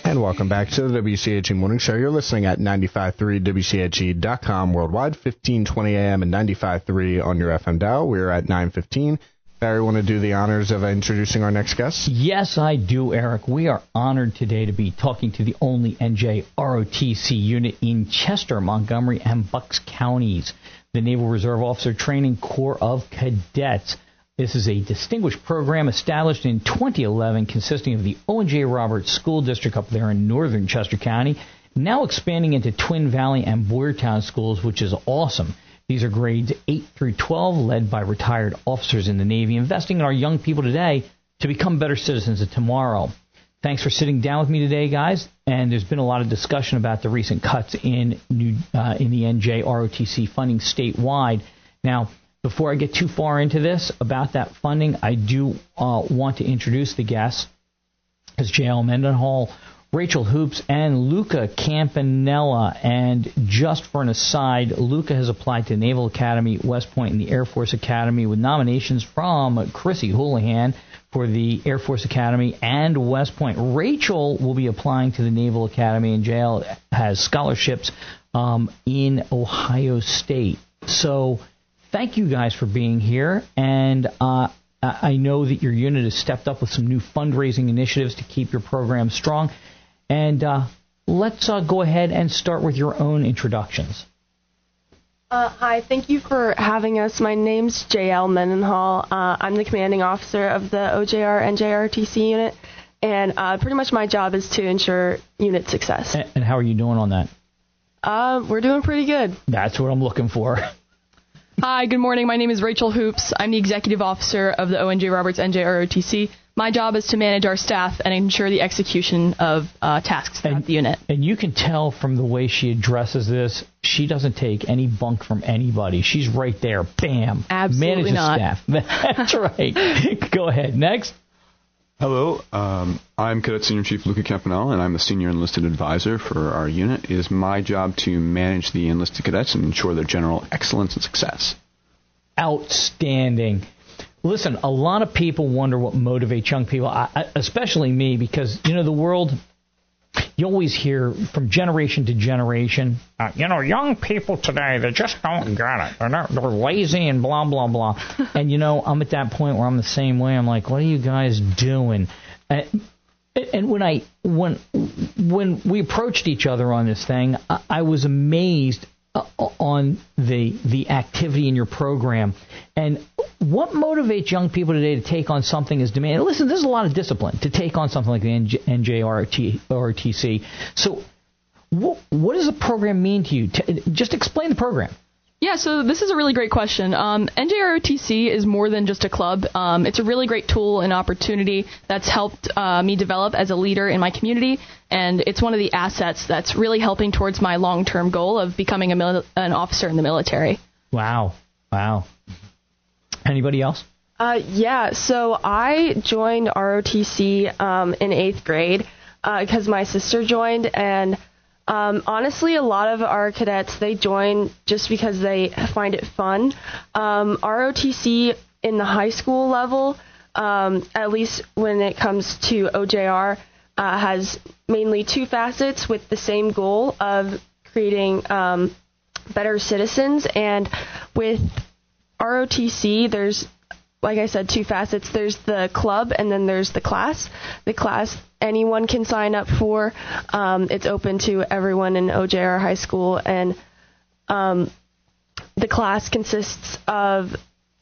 And welcome back to the WCHE Morning Show. You're listening at 95.3 WCHE.com worldwide, 1520 AM and 95.3 on your FM dial. We're at 9:15. Barry, want to do the honors of introducing our next guest? Yes, I do, Eric. We are honored today to be talking to the only NJROTC unit in Chester, Montgomery, and Bucks counties, the Naval Reserve Officer Training Corps of Cadets. This is a distinguished program established in 2011 consisting of the Owen J Roberts School District up there in northern Chester County, now expanding into Twin Valley and Boyertown schools, which is awesome. These are grades 8 through 12, led by retired officers in the Navy, investing in our young people today to become better citizens of tomorrow. Thanks for sitting down with me today, guys. And there's been a lot of discussion about the recent cuts in the NJROTC funding statewide. Now, before I get too far into this about that funding, I do want to introduce the guests as J.L. Mendenhall, Rachel Hoops, and Luca Campanella. And just for an aside, Luca has applied to Naval Academy, West Point, and the Air Force Academy with nominations from Chrissy Houlihan for the Air Force Academy and West Point. Rachel will be applying to the Naval Academy, and JL has scholarships in Ohio State. So thank you guys for being here, and I know that your unit has stepped up with some new fundraising initiatives to keep your program strong. And let's go ahead and start with your own introductions. Hi, thank you for having us. My name's J.L. Mendenhall. I'm the commanding officer of the OJR NJROTC unit, and pretty much my job is to ensure unit success. And how are you doing on that? We're doing pretty good. That's what I'm looking for. Hi, good morning. My name is Rachel Hoops. I'm the executive officer of the Owen J Roberts NJROTC. My job is to manage our staff and ensure the execution of tasks throughout the unit. And you can tell from the way she addresses this, she doesn't take any bunk from anybody. She's right there. Bam. Absolutely manages not. Staff. That's right. Go ahead. Next. Hello. I'm Cadet Senior Chief Luca Campanella, and I'm the Senior Enlisted Advisor for our unit. It is my job to manage the enlisted cadets and ensure their general excellence and success. Outstanding. Listen, a lot of people wonder what motivates young people, especially me, because, you know, the world, you always hear from generation to generation, young people today, they just don't get it. They're lazy and blah, blah, blah. And, I'm at that point where I'm the same way. I'm like, what are you guys doing? And when we approached each other on this thing, I was amazed on the activity in your program. And what motivates young people today to take on something as demanding? Listen, there's a lot of discipline to take on something like the NJROTC. So what does the program mean to you? Just explain the program. Yeah, so this is a really great question. NJROTC is more than just a club. It's a really great tool and opportunity that's helped me develop as a leader in my community, and it's one of the assets that's really helping towards my long-term goal of becoming an officer in the military. Wow. Anybody else? Yeah, so I joined ROTC in 8th grade because my sister joined, and honestly, a lot of our cadets, they join just because they find it fun. ROTC in the high school level, at least when it comes to OJR, has mainly two facets with the same goal of creating better citizens. And with ROTC, there's, like I said, two facets. There's the club, and then there's the class. The class anyone can sign up for. It's open to everyone in OJR High School, and the class consists of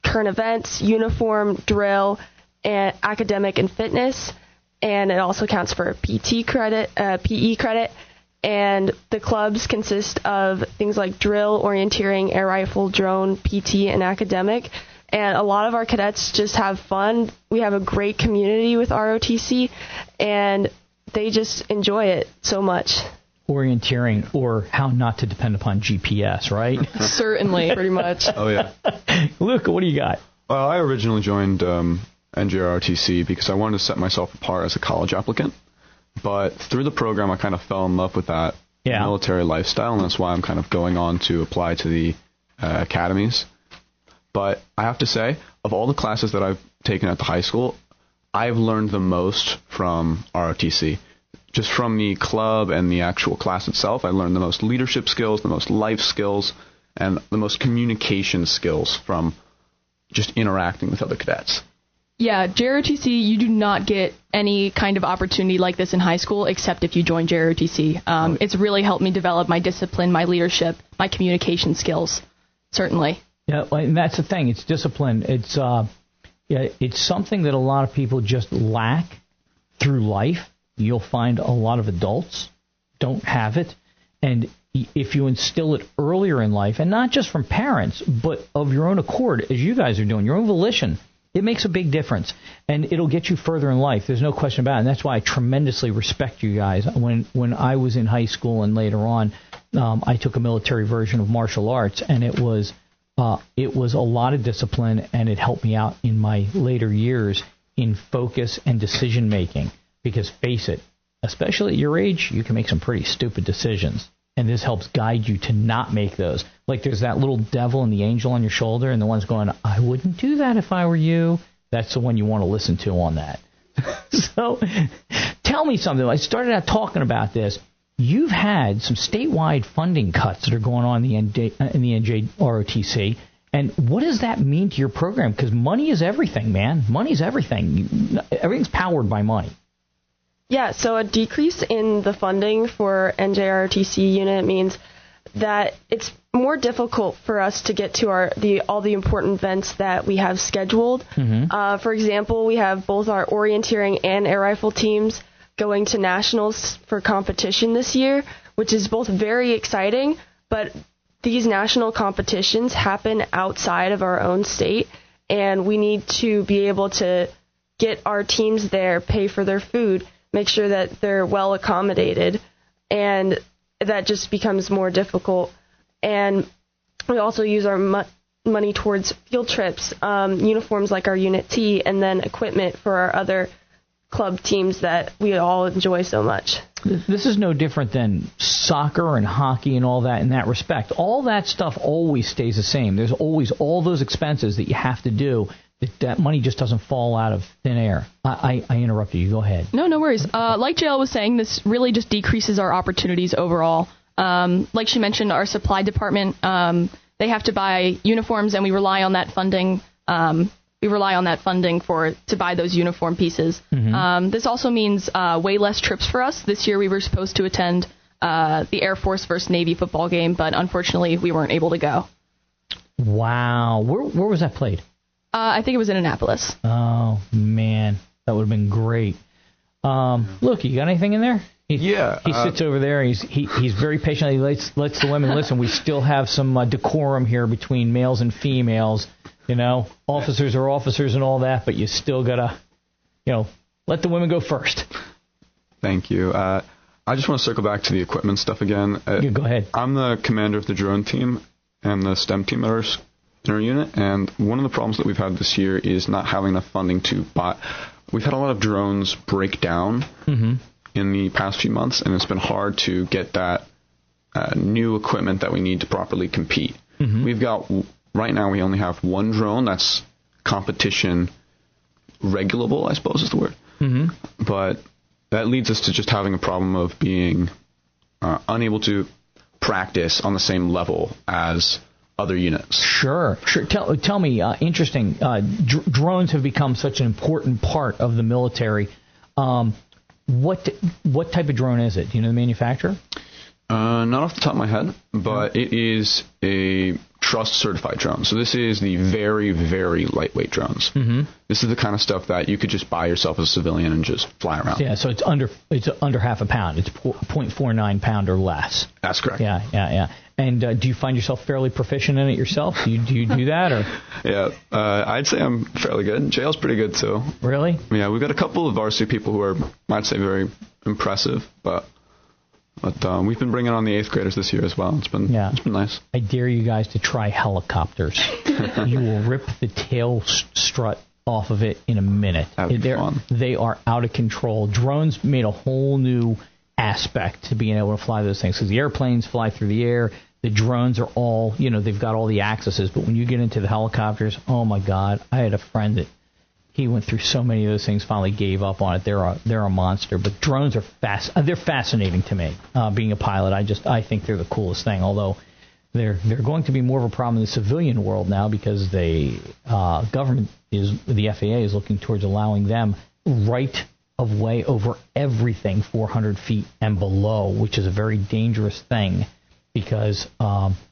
current events, uniform, drill, and academic and fitness, and it also counts for PE credit. And the clubs consist of things like drill, orienteering, air rifle, drone, PT, and academic. And a lot of our cadets just have fun. We have a great community with ROTC, and they just enjoy it so much. Orienteering, or how not to depend upon GPS, right? Certainly, pretty much. Oh, yeah. Luca, what do you got? Well, I originally joined NJROTC because I wanted to set myself apart as a college applicant. But through the program, I kind of fell in love with that military lifestyle, and that's why I'm kind of going on to apply to the academies. But I have to say, of all the classes that I've taken at the high school, I've learned the most from ROTC. just from the club and the actual class itself, I learned the most leadership skills, the most life skills, and the most communication skills from just interacting with other cadets. Yeah, JROTC, you do not get any kind of opportunity like this in high school except if you join JROTC. It's really helped me develop my discipline, my leadership, my communication skills, certainly. Yeah, and that's the thing. It's discipline. It's something that a lot of people just lack through life. You'll find a lot of adults don't have it. And if you instill it earlier in life, and not just from parents, but of your own accord, as you guys are doing, your own volition, it makes a big difference, and it'll get you further in life. There's no question about it, and that's why I tremendously respect you guys. When I was in high school and later on, I took a military version of martial arts, and it was a lot of discipline, and it helped me out in my later years in focus and decision making. Because face it, especially at your age, you can make some pretty stupid decisions, and this helps guide you to not make those. Like there's that little devil and the angel on your shoulder, and the one's going, I wouldn't do that if I were you. That's the one you want to listen to on that. So tell me something. I started out talking about this. You've had some statewide funding cuts that are going on in the NJROTC. And what does that mean to your program? Because money is everything, man. Money's everything. Everything's powered by money. Yeah, so a decrease in the funding for NJROTC unit means that it's more difficult for us to get to all the important events that we have scheduled. Mm-hmm. For example, we have both our orienteering and air rifle teams going to nationals for competition this year, which is both very exciting, but these national competitions happen outside of our own state, and we need to be able to get our teams there, pay for their food, make sure that they're well accommodated, and that just becomes more difficult. And we also use our money towards field trips, uniforms like our Unit T, and then equipment for our other club teams that we all enjoy so much. This is no different than soccer and hockey and all that in that respect. All that stuff always stays the same. There's always all those expenses that you have to do. That money just doesn't fall out of thin air. I interrupted you. Go ahead. No worries. Like JL was saying, this really just decreases our opportunities overall. Like she mentioned, our supply department, they have to buy uniforms, and we rely on that funding. To buy those uniform pieces. Mm-hmm. This also means way less trips for us. This year we were supposed to attend the Air Force versus Navy football game, but unfortunately we weren't able to go. Wow. Where was that played? I think it was in Annapolis. Oh, man. That would have been great. Look, you got anything in there? He sits over there. He's very patient. He lets the women listen. We still have some decorum here between males and females. You know, officers are officers and all that, but you still got to, let the women go first. Thank you. I just want to circle back to the equipment stuff again. Go ahead. I'm the commander of the drone team and the STEM team in our unit, and one of the problems that we've had this year is not having enough funding to buy. We've had a lot of drones break down in the past few months, and it's been hard to get that new equipment that we need to properly compete. Mm-hmm. Right now, we only have one drone that's competition regulable, I suppose is the word. Mm-hmm. But that leads us to just having a problem of being unable to practice on the same level as other units. Sure. Tell me, interesting. Drones have become such an important part of the military. What type of drone is it? Do you know the manufacturer? Not off the top of my head, but it is a trust-certified drone. So this is the very, very lightweight drones. Mm-hmm. This is the kind of stuff that you could just buy yourself as a civilian and just fly around. Yeah, so it's under half a pound. It's 0.49 pound or less. That's correct. Yeah. And do you find yourself fairly proficient in it yourself? Do you do that? Or? Yeah, I'd say I'm fairly good. JL's pretty good, too. Really? Yeah, we've got a couple of varsity people who are, I'd say, very impressive, but we've been bringing on the 8th graders this year as well. It's been nice. I dare you guys to try helicopters. You will rip the tail strut off of it in a minute. That'd be fun. They are out of control. Drones made a whole new aspect to being able to fly those things, because the airplanes fly through the air. The drones are all, they've got all the accesses. But when you get into the helicopters, oh, my God. I had a friend that He went through so many of those things, finally gave up on it. They're a monster. But drones are they're fascinating to me. Being a pilot, I think they're the coolest thing. Although they're going to be more of a problem in the civilian world now because the FAA is looking towards allowing them right of way over everything 400 feet and below, which is a very dangerous thing because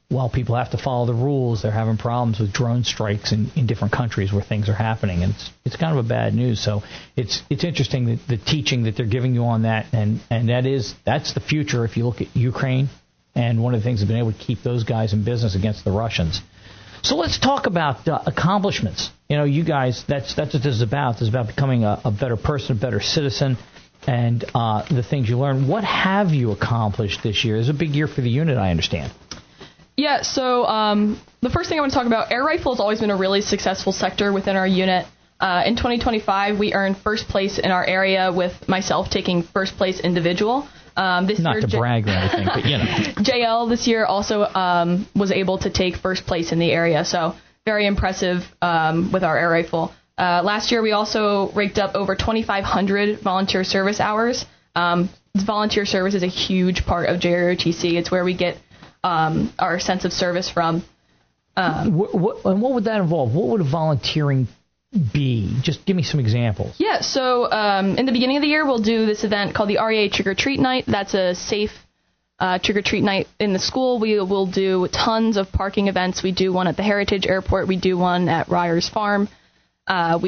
while people have to follow the rules, they're having problems with drone strikes in different countries where things are happening, and it's kind of a bad news. So it's interesting that the teaching that they're giving you on that, and that's the future. If you look at Ukraine, and one of the things that's been able to keep those guys in business against the Russians. So let's talk about accomplishments. You guys, that's what this is about. This is about becoming a better person, a better citizen, and the things you learn. What have you accomplished this year? It's a big year for the unit, I understand. Yeah, so the first thing I want to talk about, air rifle has always been a really successful sector within our unit. In 2025, we earned first place in our area with myself taking first place individual. This Not year, to brag or anything, but JL this year also was able to take first place in the area, so very impressive with our air rifle. Last year, we also raked up over 2,500 volunteer service hours. Volunteer service is a huge part of JROTC. It's where we get our sense of service from. And what would that involve? What would volunteering be? Just give me some examples. Yeah, so in the beginning of the year, we'll do this event called the REA Trick or Treat Night. That's a safe trick or treat night in the school. We will do tons of parking events. We do one at the Heritage Airport. We do one at Ryer's Farm. I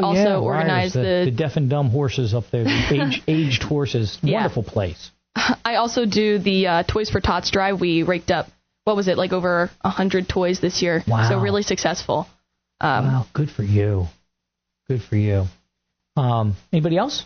also organize the deaf and dumb horses up there, the aged horses. Yeah. Wonderful place. I also do the Toys for Tots drive. We raked up, over 100 toys this year. Wow. So really successful. Wow, good for you. Good for you. Anybody else?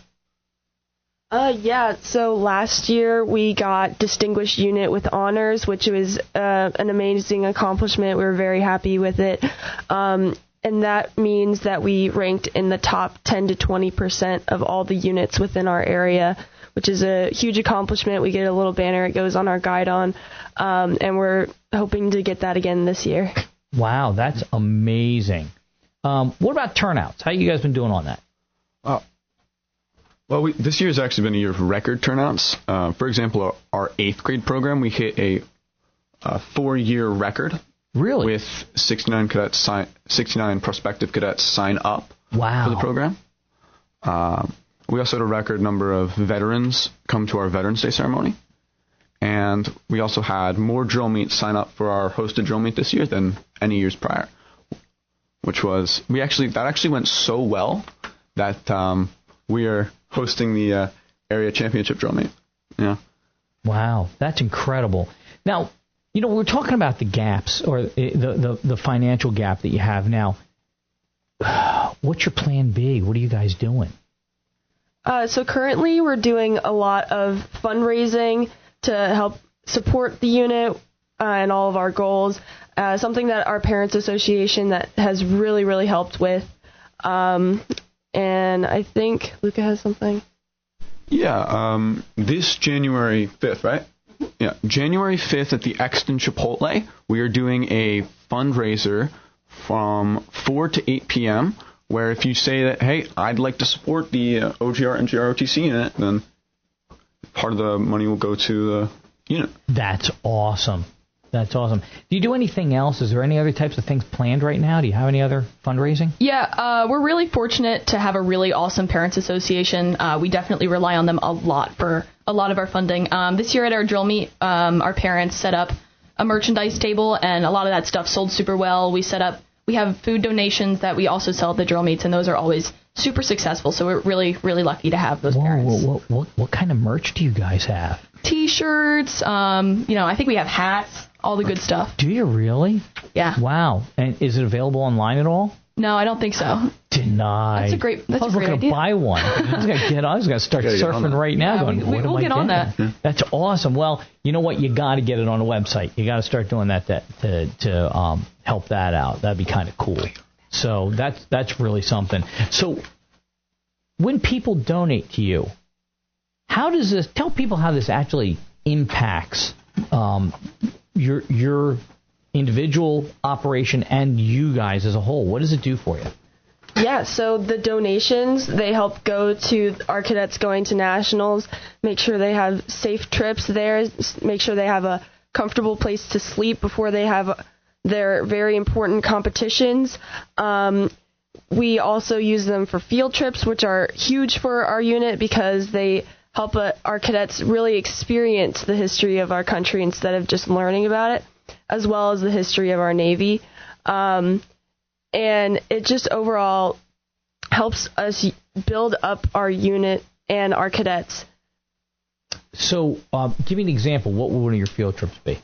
Yeah, so last year we got Distinguished Unit with Honors, which was an amazing accomplishment. We were very happy with it. And that means that we ranked in the top 10 to 20% of all the units within our area, which is a huge accomplishment. We get a little banner. It goes on our guidon, and we're hoping to get that again this year. Wow, that's amazing. What about turnouts? How you guys been doing on that? Well, this year has actually been a year of record turnouts. For example, our 8th grade program, we hit a 4-year record. Really? With 69 prospective cadets sign up for the program. We also had a record number of veterans come to our Veterans Day ceremony. And we also had more drill meets sign up for our hosted drill meet this year than any years prior. That actually went so well that we are hosting the area championship drill meet. Yeah. Wow, that's incredible. Now, we're talking about the gaps or the financial gap that you have now. What's your plan B? What are you guys doing? So currently we're doing a lot of fundraising to help support the unit and all of our goals. Something that our Parents Association that has really, really helped with. And I think Luca has something. Yeah, this January 5th, right? Yeah, January 5th at the Exton Chipotle, we are doing a fundraiser from 4 to 8 p.m., where if you say that, hey, I'd like to support the OGR NJROTC unit, then part of the money will go to the unit. That's awesome. That's awesome. Do you do anything else? Is there any other types of things planned right now? Do you have any other fundraising? Yeah, we're really fortunate to have a really awesome Parents Association. We definitely rely on them a lot for a lot of our funding. This year at our drill meet, our parents set up a merchandise table, and a lot of that stuff sold super well. We have food donations that we also sell at the drill meets, and those are always super successful. So we're really, really lucky to have those parents. What kind of merch do you guys have? T-shirts. I think we have hats. All the good stuff. Do you really? Yeah. Wow. And is it available online at all? No, I don't think so. Denied. That's a great idea. I was looking to buy one. I was going to start surfing right now. Yeah, we'll get on that. That's awesome. Well, you know what? You got to get it on the website. You got to start doing that to help that out. That'd be kind of cool. So that's really something. So when people donate to you, tell people how this actually impacts your individual operation and you guys as a whole. What does it do for you? Yeah, so the donations, they help go to our cadets going to nationals, make sure they have safe trips there, make sure they have a comfortable place to sleep before they have their very important competitions. We also use them for field trips, which are huge for our unit because they help our cadets really experience the history of our country instead of just learning about it, as well as the history of our Navy. And it just overall helps us build up our unit and our cadets. So give me an example. What would one of your field trips be?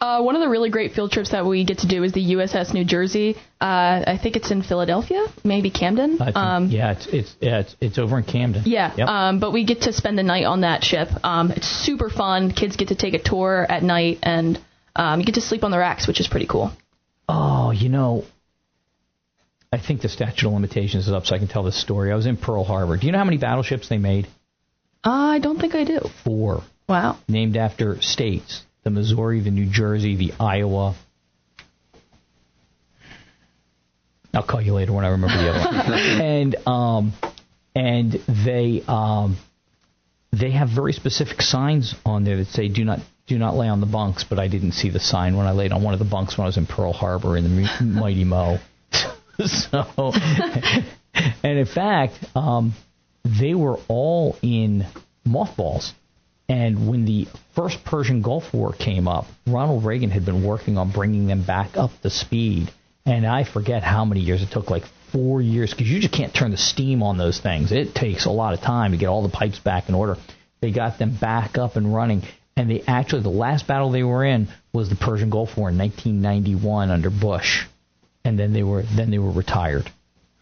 One of the really great field trips that we get to do is the USS New Jersey. I think it's in Philadelphia, maybe Camden. It's over in Camden. Yeah, yep. But we get to spend the night on that ship. It's super fun. Kids get to take a tour at night, and you get to sleep on the racks, which is pretty cool. Oh, I think the statute of limitations is up, so I can tell this story. I was in Pearl Harbor. Do you know how many battleships they made? I don't think I do. 4. Wow. Named after states. The Missouri, the New Jersey, the Iowa. I'll call you later when I remember the other one. And they have very specific signs on there that say do not lay on the bunks. But I didn't see the sign when I laid on one of the bunks when I was in Pearl Harbor in the Mighty Mo. So, and in fact, they were all in mothballs. And when the first Persian Gulf War came up, Ronald Reagan had been working on bringing them back up to speed. And I forget how many years. It took like 4 years because you just can't turn the steam on those things. It takes a lot of time to get all the pipes back in order. They got them back up and running. And they actually, the last battle they were in was the Persian Gulf War in 1991 under Bush. And then they were retired.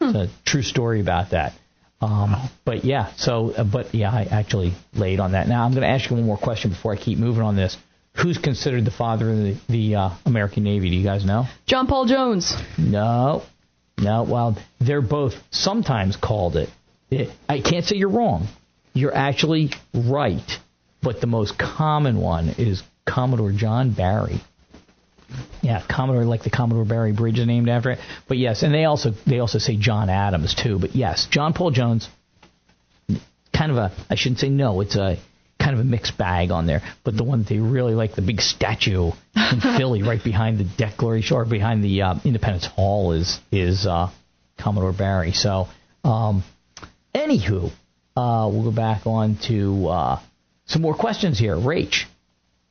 It's a true story about that. But I actually laid on that. Now I'm going to ask you one more question before I keep moving on this. Who's considered the father of the American Navy? Do you guys know? John Paul Jones. No. Well, they're both sometimes called it. I can't say you're wrong. You're actually right. But the most common one is Commodore John Barry. Yeah, Commodore, like the Commodore Barry Bridge is named after it. But yes, and they also say John Adams too. But yes, John Paul Jones, kind of I shouldn't say no, it's a kind of a mixed bag on there. But the one that they really like, the big statue in Philly right behind the Declaration, or behind the Independence Hall is Commodore Barry. So, anywho, we'll go back on to some more questions here. Rach,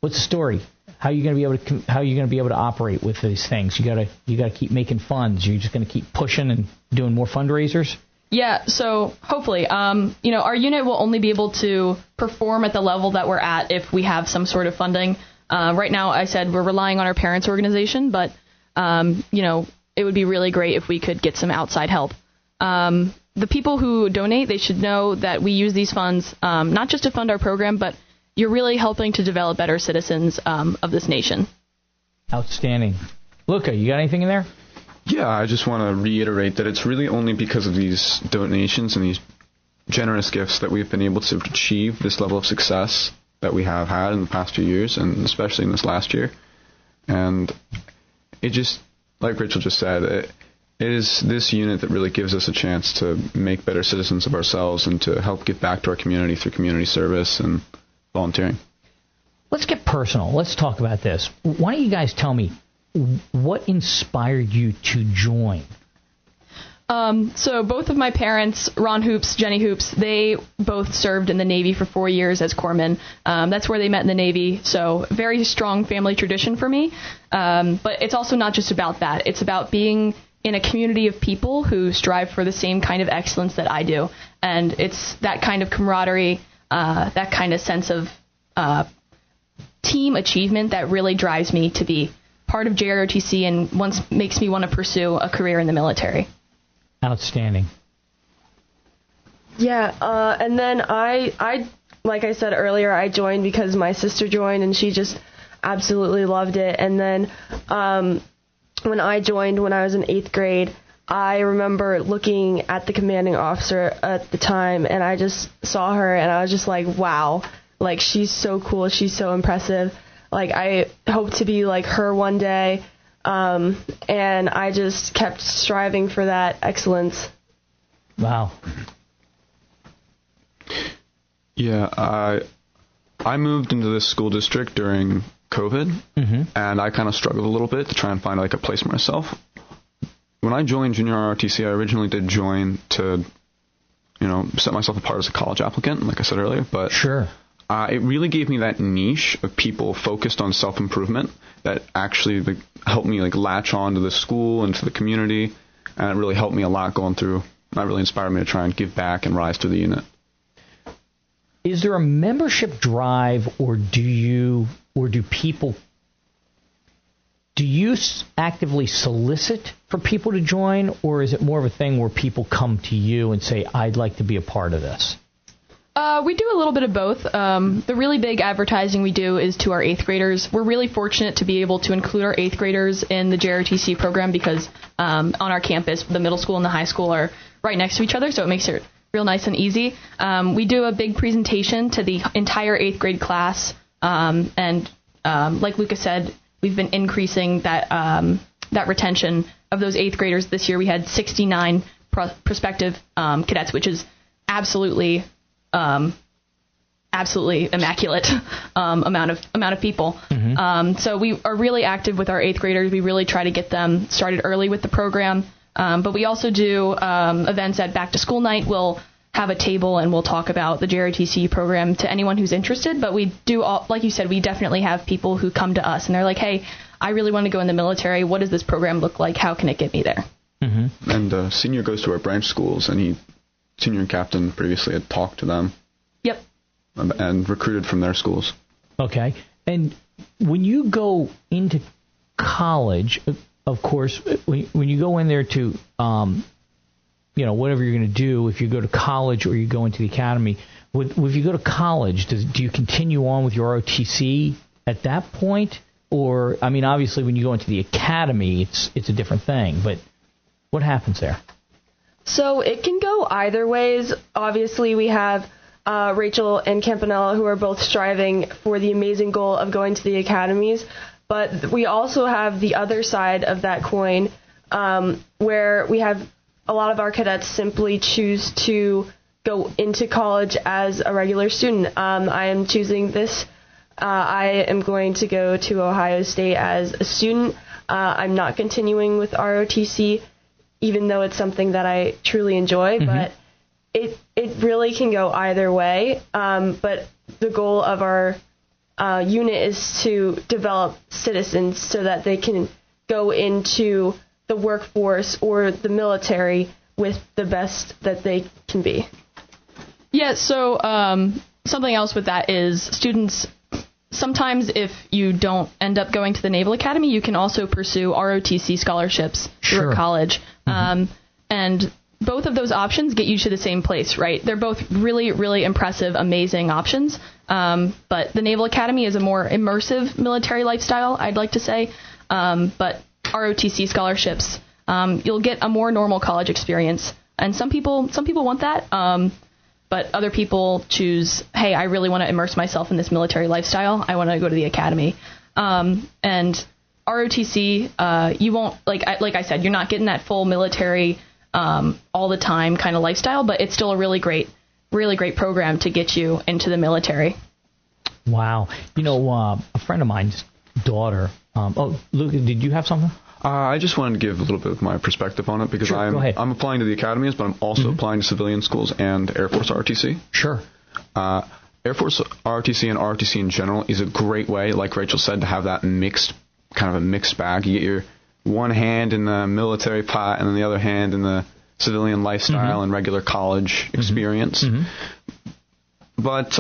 what's the story? How are you going to be able to operate with these things? You got to keep making funds. You're just going to keep pushing and doing more fundraisers? Yeah, so hopefully, our unit will only be able to perform at the level that we're at if we have some sort of funding. Right now, I said we're relying on our parents' organization, but it would be really great if we could get some outside help. The people who donate, they should know that we use these funds not just to fund our program, but you're really helping to develop better citizens of this nation. Outstanding. Luca, you got anything in there? Yeah, I just want to reiterate that it's really only because of these donations and these generous gifts that we've been able to achieve this level of success that we have had in the past few years, and especially in this last year. And it just, like Rachel just said, it is this unit that really gives us a chance to make better citizens of ourselves and to help give back to our community through community service and volunteering. Let's get personal. Let's talk about this. Why don't you guys tell me what inspired you to join? So both of my parents, Ron Hoops, Jenny Hoops, they both served in the Navy for 4 years as corpsmen. That's where they met in the Navy. So very strong family tradition for me. But it's also not just about that. It's about being in a community of people who strive for the same kind of excellence that I do. And it's that kind of camaraderie, that kind of sense of team achievement that really drives me to be part of JROTC and makes me want to pursue a career in the military. Outstanding. Yeah, and then I, like I said earlier, I joined because my sister joined and she just absolutely loved it. And then when I joined when I was in 8th grade, I remember looking at the commanding officer at the time, and I just saw her, and I was just like, wow, like, she's so cool, she's so impressive. Like, I hope to be like her one day, and I just kept striving for that excellence Wow. Yeah, I moved into this school district during COVID, and I kind of struggled a little bit to try and find like a place for myself. When I joined Junior ROTC, I originally did join to, set myself apart as a college applicant, like I said earlier. But sure, it really gave me that niche of people focused on self-improvement that actually helped me latch on to the school and to the community, and it really helped me a lot going through. That really inspired me to try and give back and rise through the unit. Is there a membership drive, or do you actively solicit for people to join, or is it more of a thing where people come to you and say, I'd like to be a part of this? We do a little bit of both. The really big advertising we do is to our 8th graders. We're really fortunate to be able to include our 8th graders in the JROTC program because on our campus, the middle school and the high school are right next to each other, so it makes it real nice and easy. We do a big presentation to the entire 8th grade class, and like Lucas said, we've been increasing that retention of those 8th graders. This year we had 69 prospective cadets, which is absolutely immaculate amount of people. So we are really active with our 8th graders. We really try to get them started early with the program. But we also do events at Back to School Night. We'll have a table and we'll talk about the JROTC program to anyone who's interested. But we do, like you said, we definitely have people who come to us and they're like, hey, I really want to go in the military. What does this program look like? How can it get me there? And Senior goes to our branch schools, and Senior and Captain previously had talked to them. Yep. And recruited from their schools. Okay. And when you go into college, of course, when you go in there to, whatever you're going to do, if you go to college or you go into the academy, if you go to college, do you continue on with your ROTC at that point? Or, I mean, obviously when you go into the academy, it's a different thing, but what happens there? So it can go either ways. Obviously, we have Rachel and Campanella, who are both striving for the amazing goal of going to the academies. But we also have the other side of that coin, where we have a lot of our cadets simply choose to go into college as a regular student. I am choosing this. I am going to go to Ohio State as a student. I'm not continuing with ROTC, even though it's something that I truly enjoy. But it really can go either way. But the goal of our unit is to develop citizens so that they can go into the workforce or the military with the best that they can be. Yeah, so something else with that is students, sometimes if you don't end up going to the Naval Academy, you can also pursue ROTC scholarships through college. And both of those options get you to the same place, right? They're both really, really impressive, amazing options. But the Naval Academy is a more immersive military lifestyle, I'd like to say. But ROTC scholarships, you'll get a more normal college experience. And some people want that. But other people choose, hey, I really want to immerse myself in this military lifestyle. I want to go to the academy. And ROTC, you won't, like I said, you're not getting that full military all the time kind of lifestyle, but it's still a really great program to get you into the military. Wow. A friend of mine's daughter, Luke, did you have something? I just wanted to give a little bit of my perspective on it because I'm applying to the academies, but I'm also applying to civilian schools and Air Force ROTC. Sure. Air Force ROTC and ROTC in general is a great way, like Rachel said, to have that mixed bag. You get your one hand in the military pot and then the other hand in the civilian lifestyle and regular college experience. But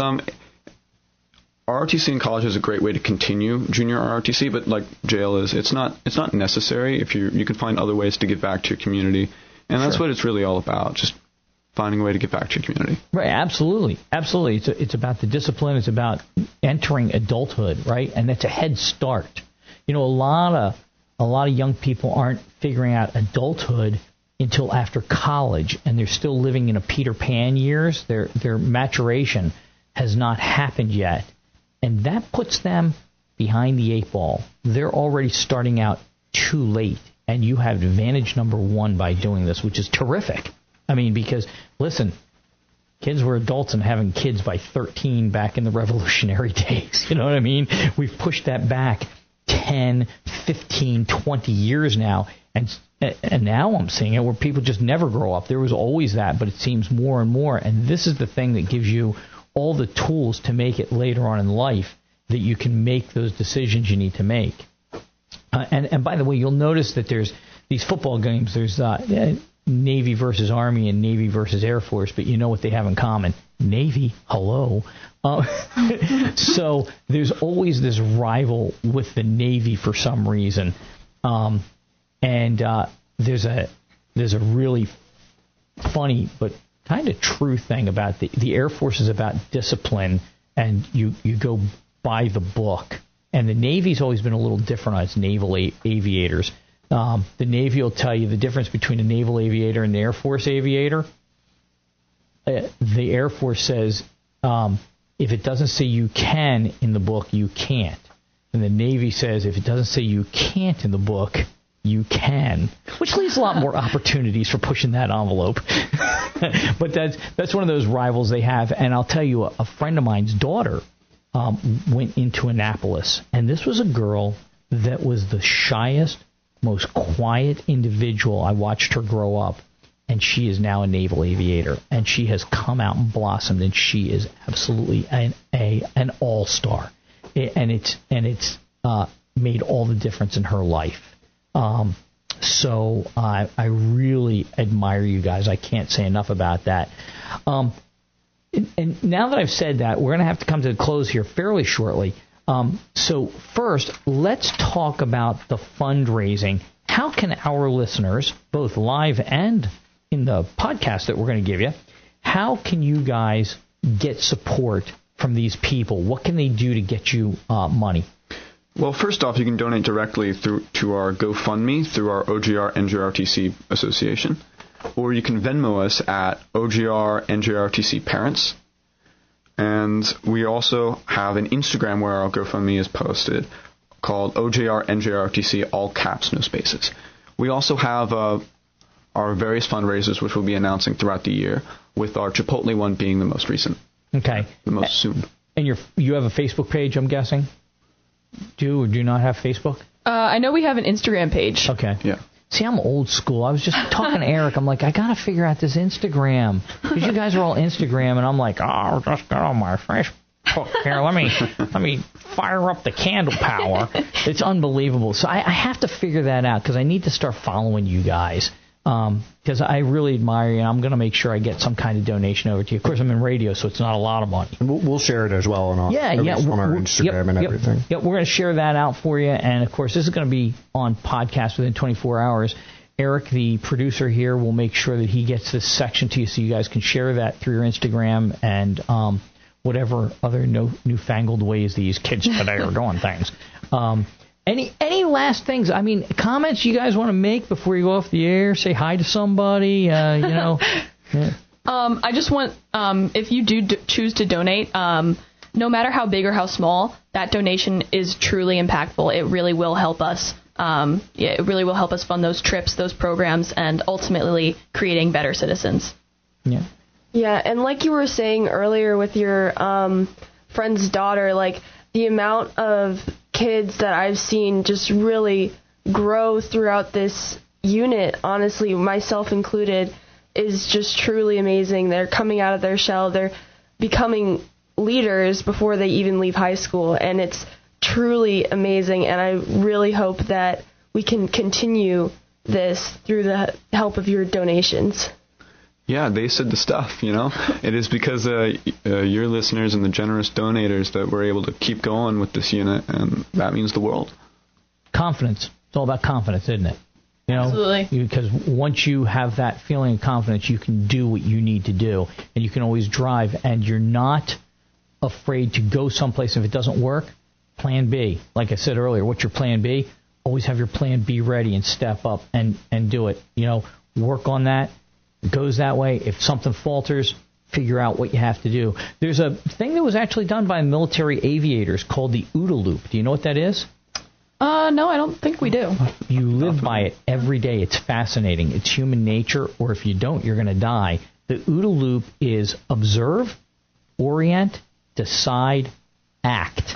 ROTC in college is a great way to continue junior ROTC, but like jail is, it's not necessary if you can find other ways to give back to your community, and that's what it's really all about, just finding a way to get back to your community. Right, absolutely. It's about the discipline. It's about entering adulthood, right? And that's a head start. A lot of young people aren't figuring out adulthood until after college, and they're still living in a Peter Pan years. Their maturation has not happened yet. And that puts them behind the 8 ball. They're already starting out too late, and you have advantage number one by doing this, which is terrific. I mean, because, listen, kids were adults and having kids by 13 back in the revolutionary days. You know what I mean? We've pushed that back 10, 15, 20 years now. And now I'm seeing it where people just never grow up. There was always that, but it seems more and more. And this is the thing that gives you all the tools to make it later on in life that you can make those decisions you need to make. And by the way, you'll notice that there's these football games. There's Navy versus Army and Navy versus Air Force, but you know what they have in common? Navy, hello. So there's always this rival with the Navy for some reason. And there's a really funny but kind of true thing about the Air Force is about discipline, and you go by the book. And the Navy's always been a little different on its naval aviators. The Navy will tell you the difference between a naval aviator and the Air Force aviator. The Air Force says if it doesn't say you can in the book, you can't. And the Navy says if it doesn't say you can't in the book, you can, which leaves a lot more opportunities for pushing that envelope. But that's one of those rivals they have. And I'll tell you, a friend of mine's daughter went into Annapolis, and this was a girl that was the shyest, most quiet individual. I watched her grow up, and she is now a naval aviator, and she has come out and blossomed, and she is absolutely an all-star, and it's made all the difference in her life. So I really admire you guys. I can't say enough about that. And now that I've said that, we're going to have to come to a close here fairly shortly. So first, let's talk about the fundraising. How can our listeners, both live and in the podcast that we're going to give you, how can you guys get support from these people? What can they do to get you money? Well, first off, you can donate directly to our GoFundMe through our OGR NJROTC Association, or you can Venmo us at OGR NJROTC Parents. And we also have an Instagram where our GoFundMe is posted called OGR NJROTC, all caps, no spaces. We also have our various fundraisers, which we'll be announcing throughout the year, with our Chipotle one being the most recent. Okay. The most soon. And you have a Facebook page, I'm guessing? Do or do not have Facebook? I know we have an Instagram page. Okay. Yeah. See, I'm old school. I was just talking to Eric. I'm like, I got to figure out this Instagram. Because you guys are all Instagram, and I'm like, oh, just go on my Facebook here. Let me fire up the candle power. It's unbelievable. So I have to figure that out because I need to start following you guys. Because I really admire you, and I'm going to make sure I get some kind of donation over to you. Of course, I'm in radio, so it's not a lot of money. And we'll share it as well on our Instagram and everything. Yep, we're going to share that out for you. And, of course, this is going to be on podcast within 24 hours. Eric, the producer here, will make sure that he gets this section to you so you guys can share that through your Instagram and whatever other newfangled ways these kids today are doing things. Any last things? I mean, comments you guys want to make before you go off the air? Say hi to somebody, Yeah. I just want, if you do choose to donate, no matter how big or how small, that donation is truly impactful. It really will help us. It really will help us fund those trips, those programs, and ultimately creating better citizens. Yeah. Yeah, and like you were saying earlier with your friend's daughter, like the amount of kids that I've seen just really grow throughout this unit, honestly, myself included, is just truly amazing. They're coming out of their shell. They're becoming leaders before they even leave high school, and it's truly amazing, and I really hope that we can continue this through the help of your donations. Yeah, they said the stuff, It is because your listeners and the generous donators that we're able to keep going with this unit, and that means the world. Confidence. It's all about confidence, isn't it? Absolutely. Because once you have that feeling of confidence, you can do what you need to do, and you can always drive, and you're not afraid to go someplace. If it doesn't work, plan B. Like I said earlier, what's your plan B? Always have your plan B ready and step up and do it. Work on that. It goes that way. If something falters, figure out what you have to do. There's a thing that was actually done by military aviators called the OODA loop. Do you know what that is? No, I don't think we do. You live by it every day. It's fascinating. It's human nature, or if you don't, you're going to die. The OODA loop is observe, orient, decide, act.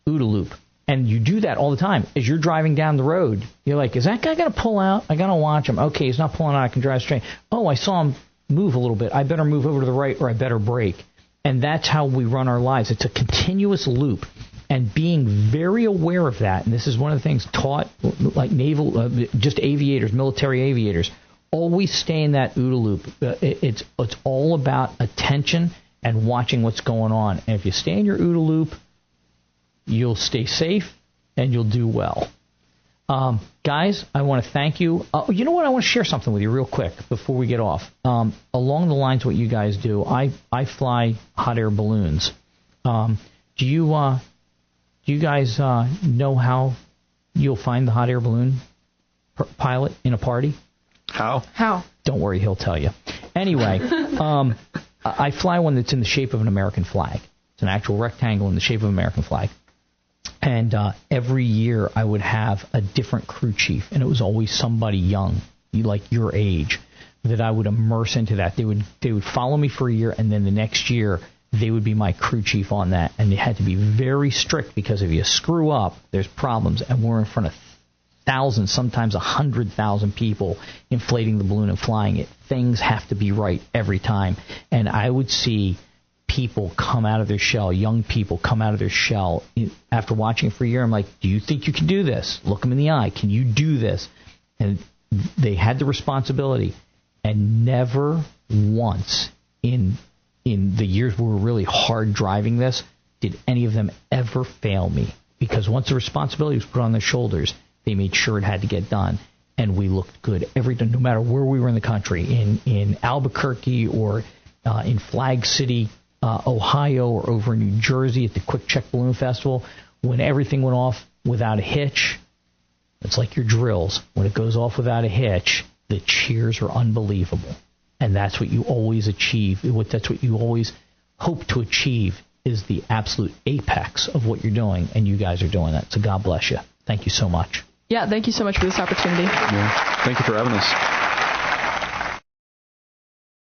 OODA loop. And you do that all the time. As you're driving down the road, you're like, is that guy going to pull out? I got to watch him. Okay, he's not pulling out. I can drive straight. Oh, I saw him move a little bit. I better move over to the right, or I better brake. And that's how we run our lives. It's a continuous loop. And being very aware of that, and this is one of the things taught, like naval, just aviators, military aviators, always stay in that OODA loop. It's all about attention and watching what's going on. And if you stay in your OODA loop, you'll stay safe and you'll do well. Guys, I want to thank you. You know what? I want to share something with you real quick before we get off. Along the lines of what you guys do, I fly hot air balloons. Do you guys know how you'll find the hot air balloon pilot in a party? How? Don't worry, he'll tell you. Anyway, I fly one that's in the shape of an American flag. It's an actual rectangle in the shape of an American flag. And every year I would have a different crew chief, and it was always somebody young, like your age, that I would immerse into that. They would follow me for a year, and then the next year they would be my crew chief on that. And they had to be very strict, because if you screw up, there's problems. And we're in front of thousands, sometimes 100,000 people inflating the balloon and flying it. Things have to be right every time. And I would see people come out of their shell, young people come out of their shell. After watching it for a year, I'm like, do you think you can do this? Look them in the eye. Can you do this? And they had the responsibility. And never once in the years we were really hard driving this did any of them ever fail me. Because once the responsibility was put on their shoulders, they made sure it had to get done. And we looked good every day, no matter where we were in the country, in Albuquerque or in Flag City, Ohio, or over in New Jersey at the Quick Check Balloon Festival. When everything went off without a hitch, it's like your drills. When it goes off without a hitch, the cheers are unbelievable. And that's what you always achieve. That's what you always hope to achieve, is the absolute apex of what you're doing. And you guys are doing that. So God bless you. Thank you so much. Yeah, thank you so much for this opportunity. Yeah. Thank you for having us.